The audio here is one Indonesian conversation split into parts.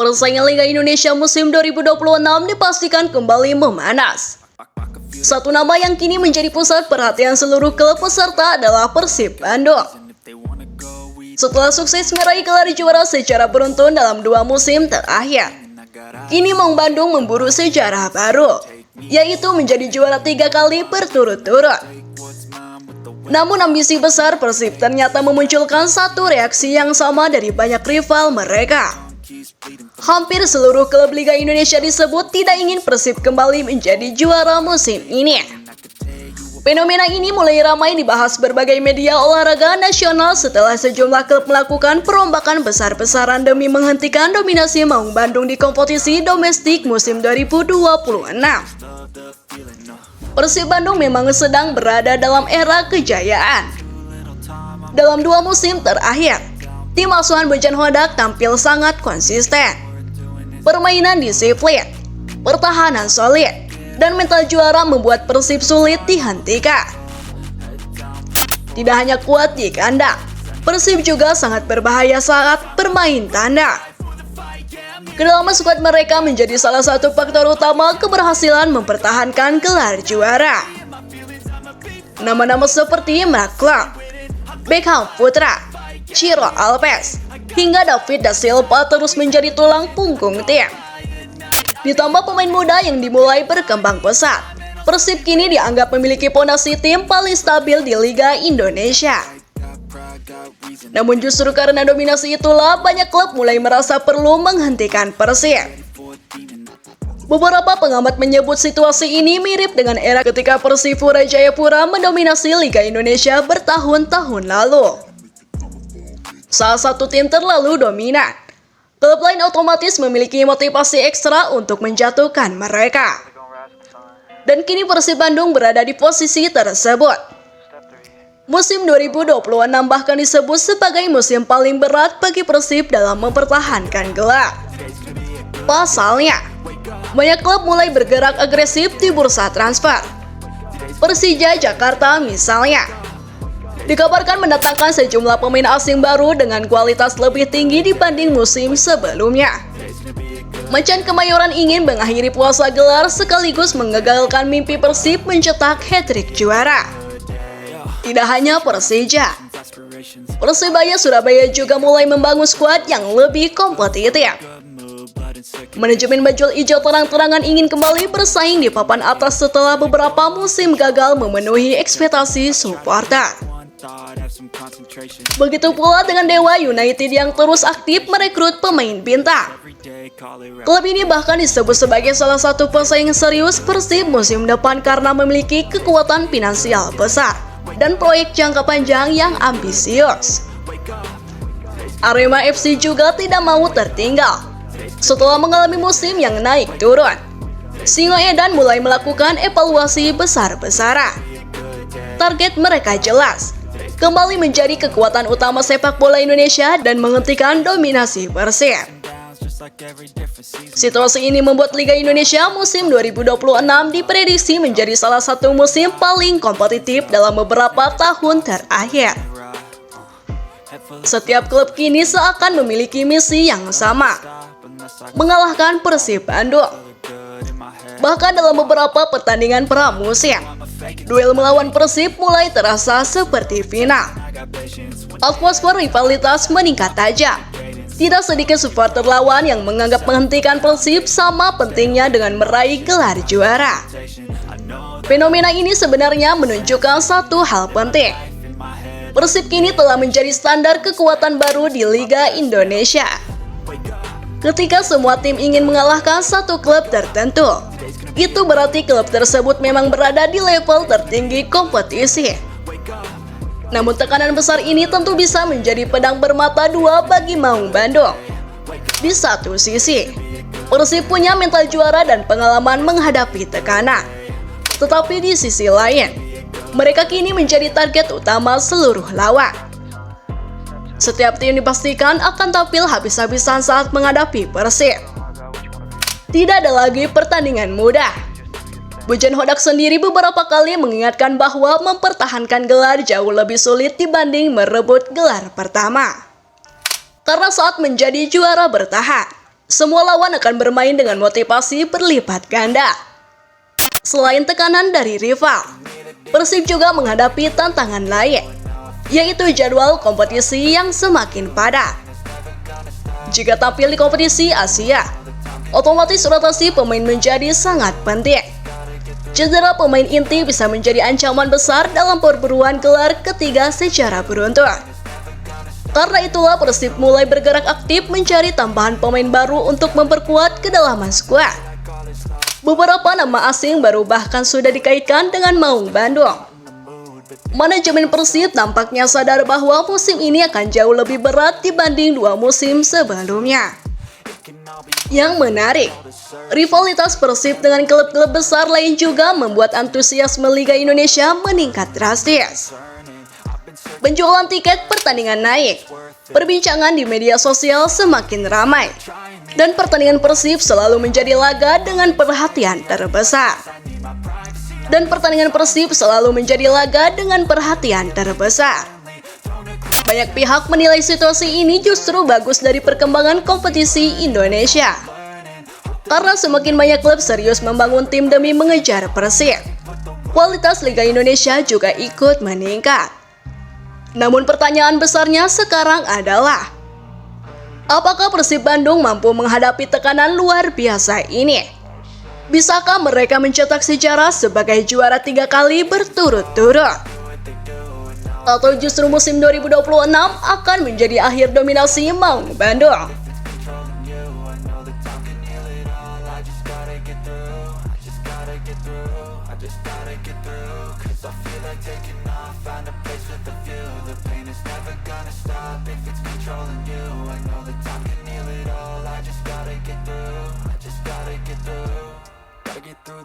Persaingan Liga Indonesia musim 2026 dipastikan kembali memanas. Satu nama yang kini menjadi pusat perhatian seluruh klub peserta adalah Persib Bandung. Setelah sukses meraih gelar juara secara beruntun dalam 2 musim terakhir, kini Maung Bandung memburu sejarah baru, yaitu menjadi juara 3 kali berturut-turut. Namun ambisi besar Persib ternyata memunculkan satu reaksi yang sama dari banyak rival mereka. Hampir seluruh klub Liga Indonesia disebut tidak ingin Persib kembali menjadi juara musim ini. Fenomena ini mulai ramai dibahas berbagai media olahraga nasional setelah sejumlah klub melakukan perombakan besar-besaran demi menghentikan dominasi Maung Bandung di kompetisi domestik musim 2026. Persib Bandung memang sedang berada dalam era kejayaan. Dalam 2 musim terakhir, tim asuhan Bojan Hodak tampil sangat konsisten. Permainan disiplin, pertahanan solid, dan mental juara membuat Persib sulit dihentikan. Tidak hanya kuat di kandang, Persib juga sangat berbahaya saat bermain tandang. Kedalaman skuad mereka menjadi salah satu faktor utama keberhasilan mempertahankan gelar juara. Nama-nama seperti Mark Klok, Beckham Putra, Ciro Alves, hingga David da Silva terus menjadi tulang punggung tim. Ditambah pemain muda yang dimulai berkembang pesat, Persib kini dianggap memiliki fondasi tim paling stabil di Liga Indonesia. Namun justru karena dominasi itulah banyak klub mulai merasa perlu menghentikan Persib. Beberapa pengamat menyebut situasi ini mirip dengan era ketika Persipura Jayapura mendominasi Liga Indonesia bertahun-tahun lalu. Salah satu tim terlalu dominan, klub lain otomatis memiliki motivasi ekstra untuk menjatuhkan mereka. Dan kini Persib Bandung berada di posisi tersebut. Musim 2026 bahkan disebut sebagai musim paling berat bagi Persib dalam mempertahankan gelar. Pasalnya, banyak klub mulai bergerak agresif di bursa transfer. Persija Jakarta misalnya dikabarkan mendatangkan sejumlah pemain asing baru dengan kualitas lebih tinggi dibanding musim sebelumnya. Macan Kemayoran ingin mengakhiri puasa gelar sekaligus mengagalkan mimpi Persib mencetak hat-trick juara. Tidak hanya Persija, Persebaya Surabaya juga mulai membangun skuad yang lebih kompetitif. Manajemen Bajul Ijo terang-terangan ingin kembali bersaing di papan atas setelah beberapa musim gagal memenuhi ekspektasi supporter. Begitu pula dengan Dewa United yang terus aktif merekrut pemain bintang. Klub ini bahkan disebut sebagai salah satu pesaing serius Persib musim depan karena memiliki kekuatan finansial besar dan proyek jangka panjang yang ambisius. Arema FC juga tidak mau tertinggal. Setelah mengalami musim yang naik turun, Singoedan mulai melakukan evaluasi besar-besaran. Target mereka jelas, kembali menjadi kekuatan utama sepak bola Indonesia dan menghentikan dominasi Persib. Situasi ini membuat Liga Indonesia musim 2026 diprediksi menjadi salah satu musim paling kompetitif dalam beberapa tahun terakhir. Setiap klub kini seakan memiliki misi yang sama, mengalahkan Persib Bandung. Bahkan dalam beberapa pertandingan pramusim, duel melawan Persib mulai terasa seperti final. Atmosfer rivalitas meningkat tajam. Tidak sedikit supporter lawan yang menganggap menghentikan Persib sama pentingnya dengan meraih gelar juara. Fenomena ini sebenarnya menunjukkan satu hal penting. Persib kini telah menjadi standar kekuatan baru di Liga Indonesia. Ketika semua tim ingin mengalahkan satu klub tertentu, itu berarti klub tersebut memang berada di level tertinggi kompetisi. Namun tekanan besar ini tentu bisa menjadi pedang bermata dua bagi Maung Bandung. Di satu sisi, Persib punya mental juara dan pengalaman menghadapi tekanan. Tetapi di sisi lain, mereka kini menjadi target utama seluruh lawan. Setiap tim dipastikan akan tampil habis-habisan saat menghadapi Persib. Tidak ada lagi pertandingan mudah. Bojan Hodak sendiri beberapa kali mengingatkan bahwa mempertahankan gelar jauh lebih sulit dibanding merebut gelar pertama. Karena saat menjadi juara bertahan, Semua lawan akan bermain dengan motivasi berlipat ganda. Selain tekanan dari rival, Persib juga menghadapi tantangan lain, yaitu jadwal kompetisi yang semakin padat. Jika tampil di kompetisi Asia, otomatis rotasi pemain menjadi sangat penting. Cedera pemain inti bisa menjadi ancaman besar dalam perburuan gelar ketiga secara beruntun. Karena itulah Persib mulai bergerak aktif mencari tambahan pemain baru untuk memperkuat kedalaman skuad. Beberapa nama asing baru bahkan sudah dikaitkan dengan Maung Bandung. Manajemen Persib tampaknya sadar bahwa musim ini akan jauh lebih berat dibanding 2 musim sebelumnya. Yang menarik, rivalitas Persib dengan klub-klub besar lain juga membuat antusiasme Liga Indonesia meningkat drastis. Penjualan tiket pertandingan naik, perbincangan di media sosial semakin ramai, dan pertandingan Persib selalu menjadi laga dengan perhatian terbesar. Banyak pihak menilai situasi ini justru bagus dari perkembangan kompetisi Indonesia. Karena semakin banyak klub serius membangun tim demi mengejar Persib, kualitas Liga Indonesia juga ikut meningkat. Namun pertanyaan besarnya sekarang adalah, apakah Persib Bandung mampu menghadapi tekanan luar biasa ini? Bisakah mereka mencetak sejarah sebagai juara 3 kali berturut-turut? Atau justru musim 2026 akan menjadi akhir dominasi Maung Bandung?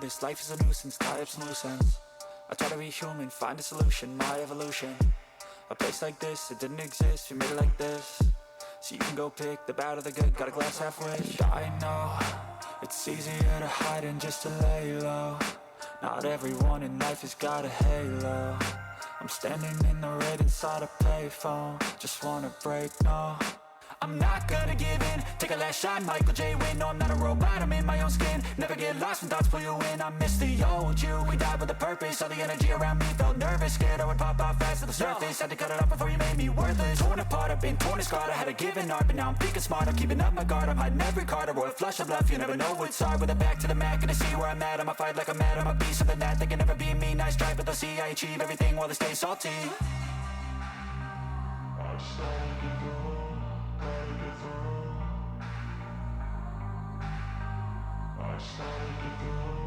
This life is a nuisance, tie up some loose ends. I try to be human, find a solution, my evolution. A place like this, it didn't exist, we made it like this. So you can go pick the bad or the good, got a glass half wish. I know, it's easier to hide than just to lay low. Not everyone in life has got a halo. I'm standing in the red inside a payphone. Just wanna break, no, I'm not gonna give in. Take a last shot, Michael J. Win. No, I'm not a robot, I'm in my own skin. Never get lost when thoughts pull you in. I miss the old you, we died with a purpose. All the energy around me felt nervous, scared I would pop out fast to the surface. Had to cut it off before you made me worthless. Torn apart, I've been torn and scarred. I had a given art, but now I'm thinking smart. I'm keeping up my guard, I'm hiding every card. A royal flush of bluff, you never know what's hard. With a back to the mat, gonna see where I'm at. I'ma fight like I'm mad, I'ma be something that they can never be me. Nice try, but they'll see I achieve everything while they stay salty. I started to do